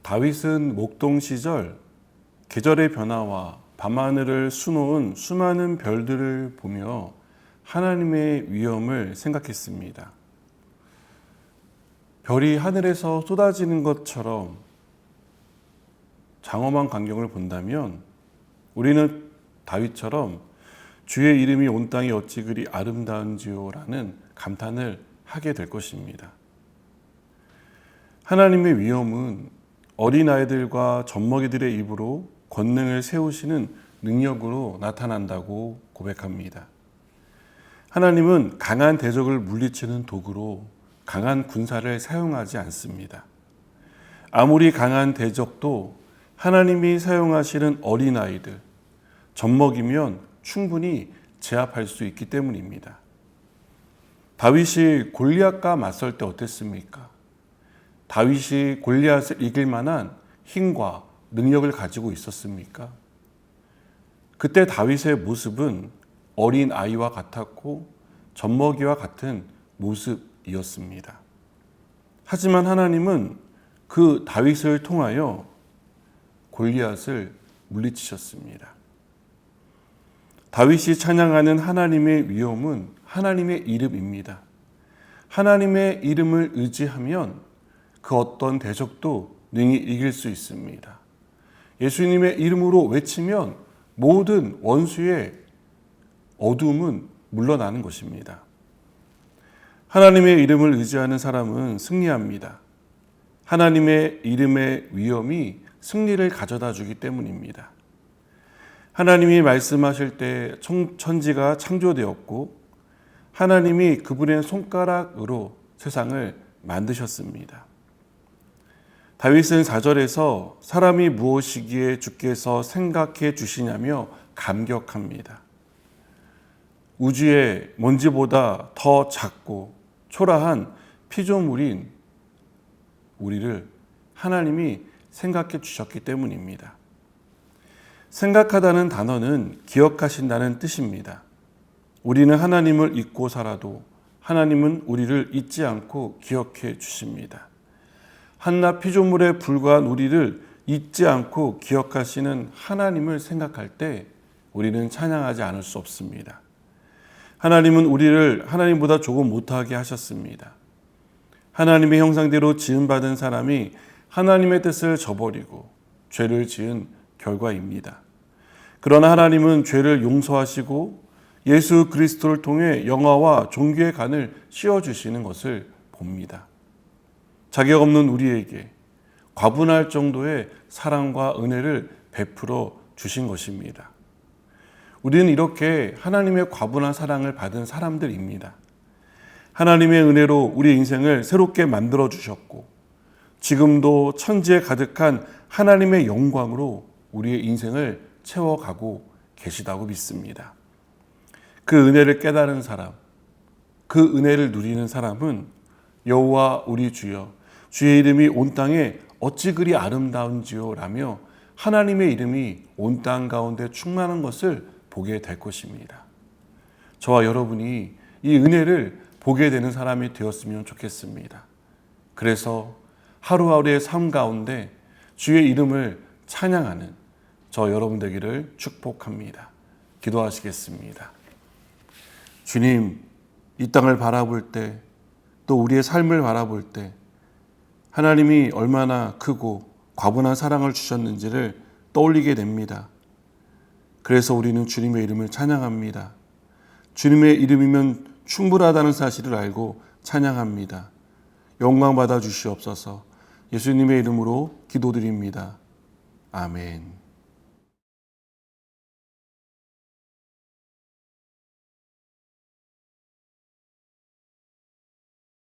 다윗은 목동 시절 계절의 변화와 밤하늘을 수놓은 수많은 별들을 보며 하나님의 위엄을 생각했습니다. 별이 하늘에서 쏟아지는 것처럼 장엄한 광경을 본다면 우리는 다윗처럼 주의 이름이 온 땅이 어찌 그리 아름다운지요라는 감탄을 하게 될 것입니다. 하나님의 위엄은 어린아이들과 젖먹이들의 입으로 권능을 세우시는 능력으로 나타난다고 고백합니다. 하나님은 강한 대적을 물리치는 도구로 강한 군사를 사용하지 않습니다. 아무리 강한 대적도 하나님이 사용하시는 어린아이들, 젖먹이면 충분히 제압할 수 있기 때문입니다. 다윗이 골리앗과 맞설 때 어땠습니까? 다윗이 골리앗을 이길 만한 힘과 능력을 가지고 있었습니까? 그때 다윗의 모습은 어린 아이와 같았고 젖먹이와 같은 모습이었습니다. 하지만 하나님은 그 다윗을 통하여 골리앗을 물리치셨습니다. 다윗이 찬양하는 하나님의 위엄은 하나님의 이름입니다. 하나님의 이름을 의지하면 그 어떤 대적도 능히 이길 수 있습니다. 예수님의 이름으로 외치면 모든 원수의 어두움은 물러나는 것입니다. 하나님의 이름을 의지하는 사람은 승리합니다. 하나님의 이름의 위엄이 승리를 가져다 주기 때문입니다. 하나님이 말씀하실 때 천지가 창조되었고 하나님이 그분의 손가락으로 세상을 만드셨습니다. 다윗은 4절에서 사람이 무엇이기에 주께서 생각해 주시냐며 감격합니다. 우주의 먼지보다 더 작고 초라한 피조물인 우리를 하나님이 생각해 주셨기 때문입니다. 생각하다는 단어는 기억하신다는 뜻입니다. 우리는 하나님을 잊고 살아도 하나님은 우리를 잊지 않고 기억해 주십니다. 한낱 피조물에 불과한 우리를 잊지 않고 기억하시는 하나님을 생각할 때 우리는 찬양하지 않을 수 없습니다. 하나님은 우리를 하나님보다 조금 못하게 하셨습니다. 하나님의 형상대로 지음받은 사람이 하나님의 뜻을 저버리고 죄를 지은 결과입니다. 그러나 하나님은 죄를 용서하시고 예수 그리스도를 통해 영화와 종교의 간을 씌워주시는 것을 봅니다. 자격 없는 우리에게 과분할 정도의 사랑과 은혜를 베풀어 주신 것입니다. 우리는 이렇게 하나님의 과분한 사랑을 받은 사람들입니다. 하나님의 은혜로 우리 인생을 새롭게 만들어 주셨고 지금도 천지에 가득한 하나님의 영광으로 우리의 인생을 채워가고 계시다고 믿습니다. 그 은혜를 깨달은 사람, 그 은혜를 누리는 사람은 여호와 우리 주여 주의 이름이 온 땅에 어찌 그리 아름다운지요 라며 하나님의 이름이 온 땅 가운데 충만한 것을 보게 될 것입니다. 저와 여러분이 이 은혜를 보게 되는 사람이 되었으면 좋겠습니다. 그래서 하루하루의 삶 가운데 주의 이름을 찬양하는 저 여러분 되기를 축복합니다. 기도하시겠습니다. 주님, 이 땅을 바라볼 때 또 우리의 삶을 바라볼 때 하나님이 얼마나 크고 과분한 사랑을 주셨는지를 떠올리게 됩니다. 그래서 우리는 주님의 이름을 찬양합니다. 주님의 이름이면 충분하다는 사실을 알고 찬양합니다. 영광 받아 주시옵소서. 예수님의 이름으로 기도드립니다. 아멘.